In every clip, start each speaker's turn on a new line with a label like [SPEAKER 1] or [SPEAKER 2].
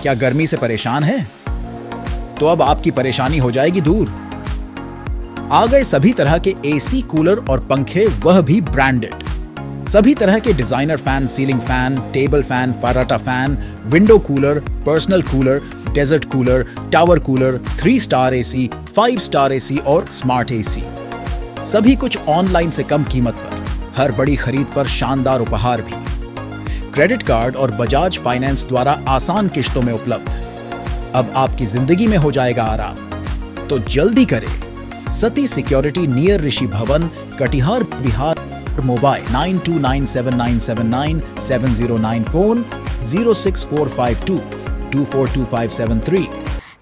[SPEAKER 1] क्या गर्मी से परेशान हैं? तो अब आपकी परेशानी हो जाएगी दूर। आ गए सभी तरह के एसी, कूलर और पंखे, वह भी ब्रांडेड। सभी तरह के designer fan, ceiling fan, table fan, फराटा fan, window cooler, personal cooler, desert cooler, tower cooler, 3 star AC, 5 star AC और स्मार्ट एसी। सभी कुछ ऑनलाइन से कम कीमत पर, हर बड़ी खरीद पर शानदार उपहार भी। क्रेडिट कार्ड और बजाज फाइनेंस द्वारा आसान किश्तों में उपलब्ध। अब आपकी जिंदगी में हो जाएगा आराम, तो जल्दी करें। सती security near Rishi Bhavan, Katihar, Bihar. Mobile 9297979709, phone 06452242573।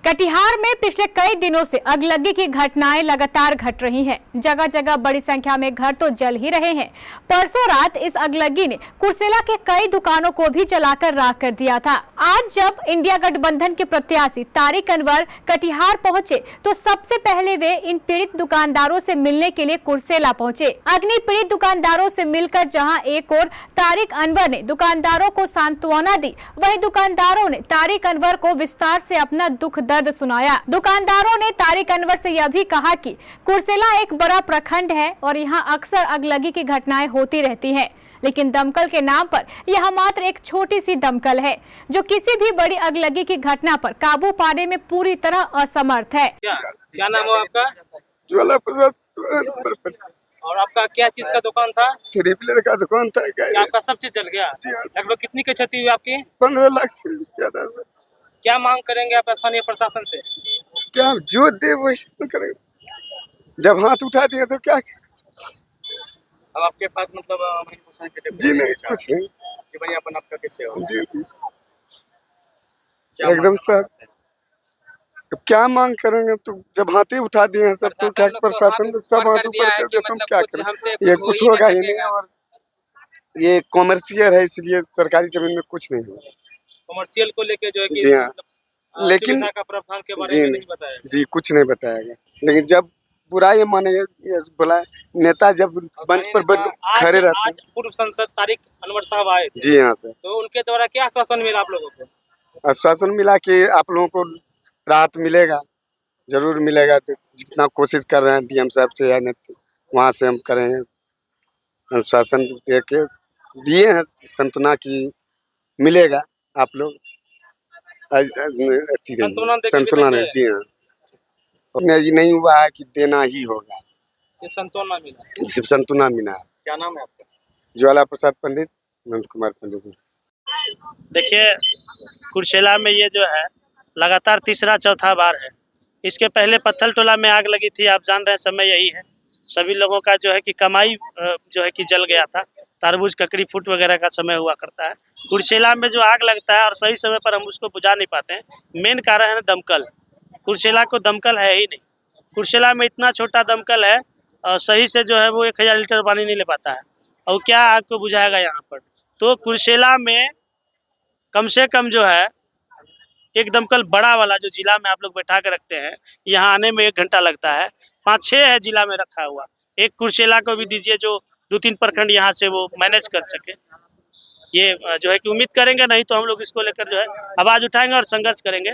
[SPEAKER 2] Katihar में पिछले कई दिनों से अगलगी की घटनाएं लगातार घट रही हैं। जगह जगह बड़ी संख्या में घर तो जल ही रहे हैं। परसों रात इस अगलगी ने कुर्सेला के कई दुकानों को भी जलाकर राख कर दिया था। आज जब इंडिया गठबंधन के प्रत्याशी तारिक अनवर कटिहार पहुंचे तो सबसे पहले वे इन पीड़ित दुकानदारों से मिलने के लिए कुर्सेला पहुंचे। अग्नि पीड़ित दुकानदारों से मिलकर जहां एक और तारिक अनवर ने दुकानदारों को सांत्वना दी, वहीं दुकानदारों ने तारिक अनवर को विस्तार से अपना दुख दर्द सुनाया। दुकानदारों ने तारिक अनवर से यह भी कहा कि कुर्सेला एक बड़ा प्रखंड है और यहाँ अक्सर अगलगी की घटनाएं होती रहती हैं, लेकिन दमकल के नाम पर यह मात्र एक छोटी सी दमकल है जो किसी भी बड़ी अगलगी की घटना पर काबू पाने में पूरी तरह असमर्थ है।
[SPEAKER 3] क्या नाम है आपका?
[SPEAKER 4] ज्वाला प्रसाद।
[SPEAKER 3] और आपका क्या चीज का दुकान था?
[SPEAKER 4] थ्री व्हीलर का दुकान था।
[SPEAKER 3] क्या आपका सब चीज जल गया? लगभग कितनी की क्षति हुई आपकी?
[SPEAKER 4] 15 लाख से ज्यादा सर।
[SPEAKER 3] क्या मांग करेंगे आप स्थानीय प्रशासन से?
[SPEAKER 4] क्या जो दे वही करेंगे, जब हाथ उठा दिया तो क्या करें?
[SPEAKER 3] अब आपके पास मतलब
[SPEAKER 4] जी नहीं, कुछ नहीं।
[SPEAKER 3] जीवन यापन आपका कैसे हो?
[SPEAKER 4] जी एकदम सर। अब क्या मांग करेंगे? तो जब हाथ ही उठा दिए हैं सब, तो क्या प्रशासन सब हाथ ऊपर कर दिया तो हम क्या करें? ये कुछ होगा ही नहीं। और ये कॉमर्शियल है, इसलिए सरकारी जमीन में कुछ नहीं होगा।
[SPEAKER 3] कमर्शियल को लेके जो है कि
[SPEAKER 4] जी हाँ, लेकिन
[SPEAKER 3] का प्रावधान के बारे में नहीं बताया
[SPEAKER 4] जी कुछ नहीं बताया गया। लेकिन जब बुरा ये माने, ये बोला नेता जब मंच पर खड़े रहते हैं।
[SPEAKER 3] पूर्व सांसद तारिक अनवर साहब आए थे।
[SPEAKER 4] जी हाँ सर।
[SPEAKER 3] तो उनके द्वारा क्या आश्वासन मिला आप लोगों को?
[SPEAKER 4] आश्वासन मिला कि आप लोगों को राहत मिलेगा, जरूर मिलेगा। तो जितना कोशिश कर रहे हैं डीएम साहब से या नेता, वहाँ से हम करेंगे। आश्वासन दे के दिए हैं सांत्वना की मिलेगा। आप लोग संतुलन है। जी हाँ, ये नहीं हुआ है कि देना ही होगा,
[SPEAKER 3] सिर्फ संतोना मिला।
[SPEAKER 4] सिर्फ संतुना मिला है।
[SPEAKER 3] क्या नाम है आपका?
[SPEAKER 4] ज्वाला प्रसाद पंडित, नंद कुमार पंडित।
[SPEAKER 5] देखिए, कुर्सेला में ये जो है लगातार तीसरा चौथा बार है। इसके पहले पत्थल टोला में आग लगी थी, आप जान रहे हैं, समय यही है। सभी लोगों का जो है कि कमाई जो है कि जल गया था। तरबूज, ककड़ी, फूट वगैरह का समय हुआ करता है। कुर्सेला में जो आग लगता है और सही समय पर हम उसको बुझा नहीं पाते हैं, मेन कारण है दमकल। कुर्सेला को दमकल है ही नहीं। कुर्सेला में इतना छोटा दमकल है और सही से जो है वो 1000 लीटर पानी नहीं ले पाता है, और क्या आग को बुझाएगा यहाँ पर। तो कुर्सेला में कम से कम जो है एक दमकल बड़ा वाला जो जिला में आप लोग बैठा के रखते हैं, यहाँ आने में 1 घंटा लगता है। 5-6 है जिला में रखा हुआ, एक कुर्सेला को भी दीजिए जो 2-3 प्रखंड यहाँ से वो मैनेज कर सके। ये जो है कि उम्मीद करेंगे, नहीं तो हम लोग इसको लेकर जो है आवाज़ उठाएंगे और संघर्ष करेंगे।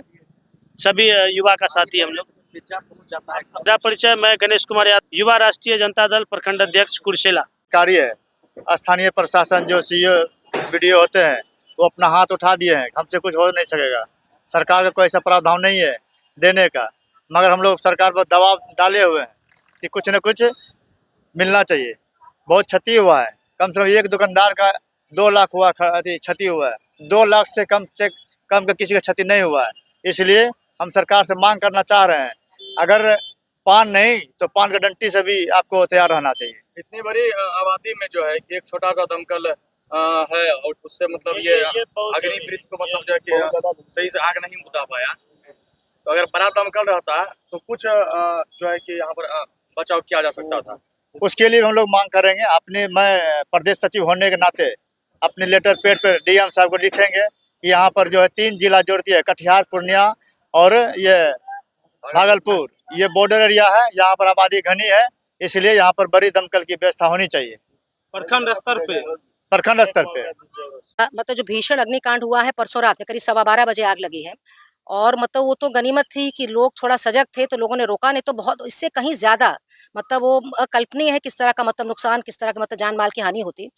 [SPEAKER 5] सभी युवा का साथी हम लोग। मेरा परिचय, मैं गणेश कुमार यादव, युवा राष्ट्रीय जनता दल प्रखंड अध्यक्ष कुर्सेला।
[SPEAKER 6] कार्य है, स्थानीय प्रशासन जो सीओ बीडीओ होते हैं वो अपना हाथ उठा दिए हैं, हमसे कुछ हो नहीं सकेगा। सरकार का कोई ऐसा प्रावधान नहीं है देने का, मगर हम लोग सरकार पर दबाव डाले हुए हैं कि कुछ न कुछ मिलना चाहिए। बहुत क्षति हुआ है, कम से कम एक दुकानदार का 2 लाख हुआ क्षति हुआ है। 2 लाख से कम का किसी का क्षति नहीं हुआ है। इसलिए हम सरकार से मांग करना चाह रहे हैं, अगर पान नहीं तो पान का डंटी से भी आपको तैयार रहना चाहिए।
[SPEAKER 3] इतनी बड़ी आबादी में जो है एक छोटा सा दमकल है और उससे मतलब ये अग्नि पीड़ित को मतलब जो है कि सही से आग नहीं बुझा पाया। तो अगर बड़ा दमकल रहता तो कुछ जो है कि यहाँ पर बचाव किया जा सकता था।
[SPEAKER 6] उसके लिए हम लोग मांग करेंगे। मैं प्रदेश सचिव होने के नाते अपने लेटर पैड पर डीएम साहब को लिखेंगे कि यहाँ पर जो है 3 जिला जोड़ती है, कटिहार, पूर्णिया और ये भागलपुर। ये बॉर्डर एरिया है, यहाँ पर आबादी घनी है, इसलिए यहाँ पर बड़ी दमकल की व्यवस्था होनी चाहिए।
[SPEAKER 3] प्रखंड स्तर पे
[SPEAKER 6] प्रखंड स्तर पे।
[SPEAKER 7] मतलब जो भीषण अग्निकांड हुआ है परसों रात में करीब 12:15 बजे आग लगी है और मतलब वो तो गनीमत थी कि लोग थोड़ा सजग थे तो लोगों ने रोका, नहीं तो बहुत इससे कहीं ज्यादा मतलब वो अकल्पनीय है किस तरह का मतलब नुकसान, किस तरह का मतलब जान माल की हानि होती।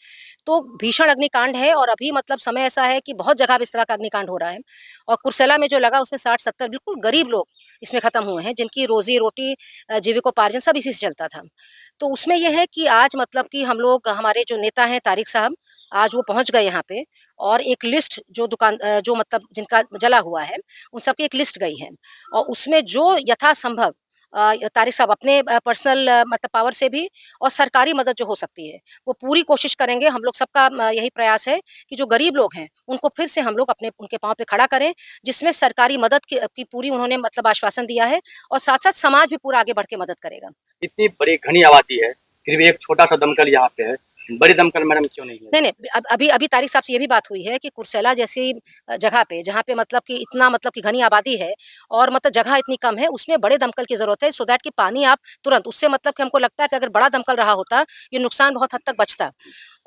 [SPEAKER 7] तो भीषण अग्निकांड है और अभी मतलब समय ऐसा है कि बहुत जगह इस तरह का अग्निकांड हो रहा है और कुर्सेला में जो लगा उसमें 60-70 बिल्कुल गरीब लोग इसमें खत्म हुए हैं जिनकी रोजी रोटी जीविकोपार्जन सब इसी से चलता था। तो उसमें यह है कि आज मतलब कि हम लोग हमारे जो नेता हैं तारिक साहब आज वो पहुंच गए यहाँ पे और एक लिस्ट जो दुकान जो मतलब जिनका जला हुआ है उन सबकी एक लिस्ट गई है और उसमें जो यथासंभव तारिक साहब अपने पर्सनल मतलब पावर से भी और सरकारी मदद जो हो सकती है वो पूरी कोशिश करेंगे। हम लोग सबका यही प्रयास है कि जो गरीब लोग हैं उनको फिर से हम लोग अपने उनके पांव पे खड़ा करें, जिसमें सरकारी मदद की पूरी उन्होंने मतलब आश्वासन दिया है और साथ साथ समाज भी पूरा आगे बढ़ के मदद करेगा।
[SPEAKER 3] इतनी बड़ी घनी आबादी है, फिर भी एक छोटा सा दमकल यहाँ पे है, बड़ी दमकल मैडम क्यों नहीं है?
[SPEAKER 7] नहीं, अभी तारिक साहब से ये भी बात हुई है कि कुर्सेला जैसी जगह पे जहाँ पे मतलब कि इतना मतलब कि घनी आबादी है और मतलब जगह इतनी कम है उसमें बड़े दमकल की जरूरत है, सो दैट कि पानी आप तुरंत उससे मतलब कि हमको लगता है कि अगर बड़ा दमकल रहा होता ये नुकसान बहुत हद तक बचता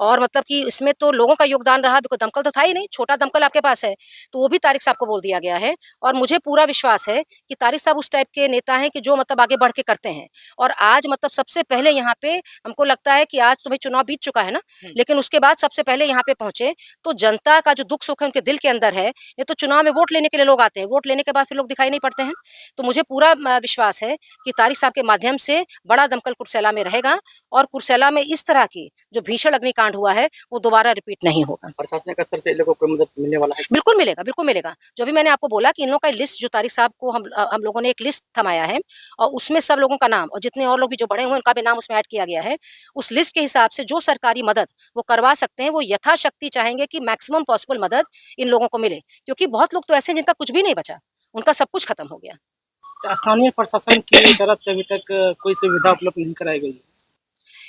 [SPEAKER 7] और मतलब कि इसमें तो लोगों का योगदान रहा, बिकॉज दमकल तो था ही नहीं, छोटा दमकल आपके पास है तो वो भी तारिक साहब को बोल दिया गया है और मुझे पूरा विश्वास है कि तारिक साहब उस टाइप के नेता हैं कि जो मतलब आगे बढ़ के करते हैं। और आज मतलब सबसे पहले यहाँ पे हमको लगता है कि आज तो भाई चुनाव बीत चुका है ना, लेकिन उसके बाद सबसे पहले यहाँ पे पहुंचे तो जनता का जो दुख सुख है उनके दिल के अंदर है। ये तो चुनाव में वोट लेने के लिए लोग आते हैं, वोट लेने के बाद फिर लोग दिखाई नहीं पड़ते हैं। तो मुझे पूरा विश्वास है कि तारिक साहब के माध्यम से बड़ा दमकल कुर्सेला में रहेगा और कुर्सेला में इस तरह की जो भीषण अग्निकांड हुआ है वो दोबारा रिपीट नहीं होगा।
[SPEAKER 3] प्रशासनिक स्तर से इन लोगों को मदद मिलने वाला है?
[SPEAKER 7] बिल्कुल मिलेगा, बिल्कुल मिलेगा। जो भी मैंने आपको बोला कि इन लोगों का लिस्ट जो तारिक साहब को हम लोगों ने एक लिस्ट थमाया है और उसमें सब लोगों का नाम और जितने और लोग भी जो बढ़े हुए उनका भी नाम उसमें ऐड किया गया है। उस लिस्ट के हिसाब से जो सरकारी मदद वो करवा सकते हैं वो यथाशक्ति चाहेंगे कि मैक्सिमम पॉसिबल मदद इन लोगों को मिले, क्योंकि बहुत लोग तो ऐसे हैं जिनका कुछ भी नहीं बचा, उनका सब कुछ खत्म हो गया।
[SPEAKER 8] स्थानीय प्रशासन की तरफ से अभी तक कोई सुविधा उपलब्ध नहीं कराई गई?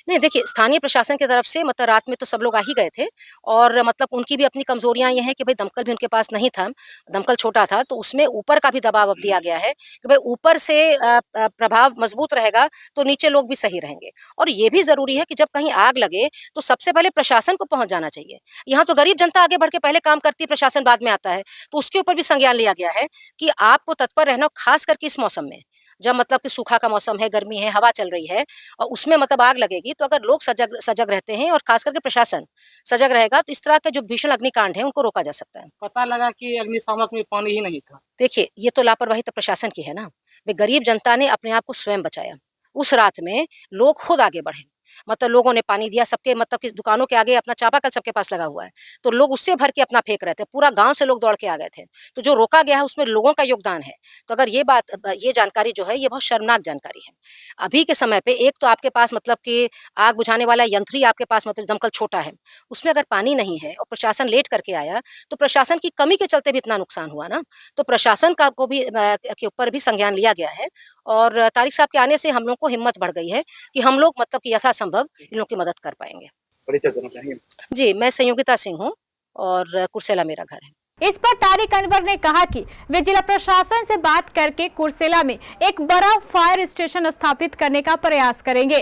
[SPEAKER 7] नहीं, देखिए स्थानीय प्रशासन की तरफ से मतलब रात में तो सब लोग आ ही गए थे और मतलब उनकी भी अपनी कमजोरियां ये हैं कि भाई दमकल भी उनके पास नहीं था, दमकल छोटा था, तो उसमें ऊपर का भी दबाव अब दिया गया है कि भाई ऊपर से प्रभाव मजबूत रहेगा तो नीचे लोग भी सही रहेंगे। और ये भी जरूरी है कि जब कहीं आग लगे तो सबसे पहले प्रशासन को पहुंच जाना चाहिए। यहाँ तो गरीब जनता आगे बढ़ के पहले काम करती है, प्रशासन बाद में आता है, तो उसके ऊपर भी संज्ञान लिया गया है कि आपको तत्पर रहना, खास करके इस मौसम में जब मतलब कि सूखा का मौसम है, गर्मी है, हवा चल रही है और उसमें मतलब आग लगेगी, तो अगर लोग सजग रहते हैं और खास करके प्रशासन सजग रहेगा तो इस तरह के जो भीषण अग्निकांड है उनको रोका जा सकता है।
[SPEAKER 8] पता लगा कि अग्निशामक में पानी ही नहीं था।
[SPEAKER 7] देखिए ये तो लापरवाही तो प्रशासन की है ना, भाई गरीब जनता ने अपने आप को स्वयं बचाया। उस रात में लोग खुद आगे बढ़े, मतलब लोगों ने पानी दिया, सबके मतलब कि दुकानों के आगे अपना चापाकल सबके पास लगा हुआ है तो लोग उससे भर के अपना फेंक रहे थे, पूरा गांव से लोग दौड़ के आ गए थे। तो जो रोका गया है उसमें लोगों का योगदान है। तो अगर ये जानकारी जो है ये बहुत शर्मनाक जानकारी है। अभी के समय पे एक तो आपके पास मतलब कि आग बुझाने वाला यंत्र ही आपके पास मतलब दमकल छोटा है, उसमें अगर पानी नहीं है और प्रशासन लेट करके आया तो प्रशासन की कमी के चलते भी इतना नुकसान हुआ ना। तो प्रशासन का को भी के ऊपर भी संज्ञान लिया गया है और तारिक साहब के आने से हम लोग को हिम्मत बढ़ गई है कि हम लोग मतलब कि यथासंभव इन लोगों की मदद कर पाएंगे।
[SPEAKER 3] परिचय देना चाहिए?
[SPEAKER 7] जी, मैं संयोगिता सिंह हूँ और कुर्सेला मेरा घर है।
[SPEAKER 2] इस पर तारिक अनवर ने कहा कि वे जिला प्रशासन से बात करके कुर्सेला में एक बड़ा फायर स्टेशन स्थापित करने का प्रयास करेंगे।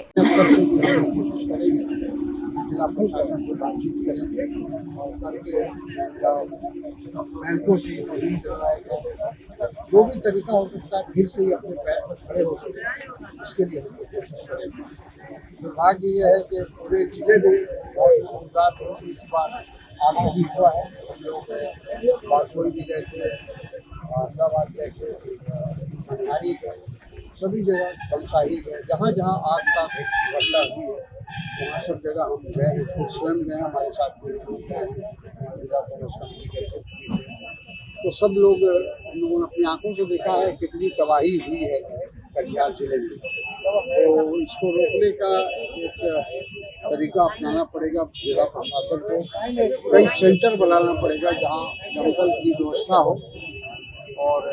[SPEAKER 9] जिला प्रशासन से बातचीत करेंगे और करके बैंकों से ऋण दिलवाएगा, जो भी तरीका हो सकता है फिर से ही अपने पैर पर खड़े हो सके, इसके लिए हम कोशिश करेंगे। दुर्भाग्य ये है कि पूरे चीज़ें भी बहुत जोरदार रूप से इस बार आग लगी हुआ है। हम लोग बारसोई भी गए थे, अहमदाबाद गए थे, मनहारी गए, सभी जगह बलसाही गए, जहाँ जहाँ आग का घटना हुई है वहाँ सब जगह हम गए हैं, खुद स्वयं गए, हमारे साथ में गए हैं जिला प्रशासन की। तो सब लोग हम लोगों ने अपनी आंखों से देखा है कितनी तबाही हुई है कटिहार जिले में। तो इसको रोकने का एक तरीका अपनाना पड़ेगा जिला प्रशासन को, कई सेंटर बनाना पड़ेगा जहाँ दमकल की व्यवस्था हो और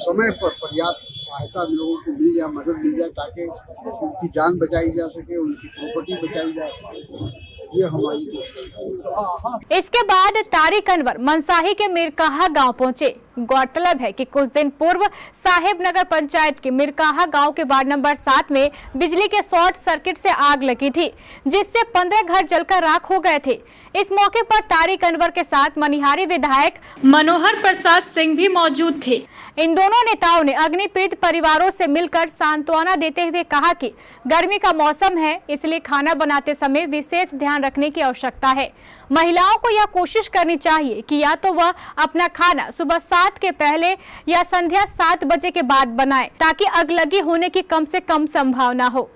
[SPEAKER 9] समय पर पर्याप्त सहायता लोगों को मिल जाए, मदद मिल जाए, ताकि उनकी जान बचाई जा सके, उनकी प्रॉपर्टी बचाई जा सके। ये हमारी कोशिश है।
[SPEAKER 2] इसके बाद तारिक अनवर मनसाही के मिरकाहा गांव पहुंचे। गौरतलब है कि कुछ दिन पूर्व साहेब नगर पंचायत के मिरकाहा गांव के वार्ड नंबर 7 में बिजली के शॉर्ट सर्किट से आग लगी थी, जिससे 15 घर जलकर राख हो गए थे। इस मौके पर तारिक अनवर के साथ मनिहारी विधायक मनोहर प्रसाद सिंह भी मौजूद थे। इन दोनों नेताओं ने अग्निपीड़ित परिवारों से मिलकर सांत्वना देते हुए कहा कि गर्मी का मौसम है, इसलिए खाना बनाते समय विशेष ध्यान रखने की आवश्यकता है। महिलाओं को यह कोशिश करनी चाहिए कि या तो वह अपना खाना सुबह 7 के पहले या संध्या 7 बजे के बाद बनाए, ताकि अगलगी होने की कम से कम संभावना हो।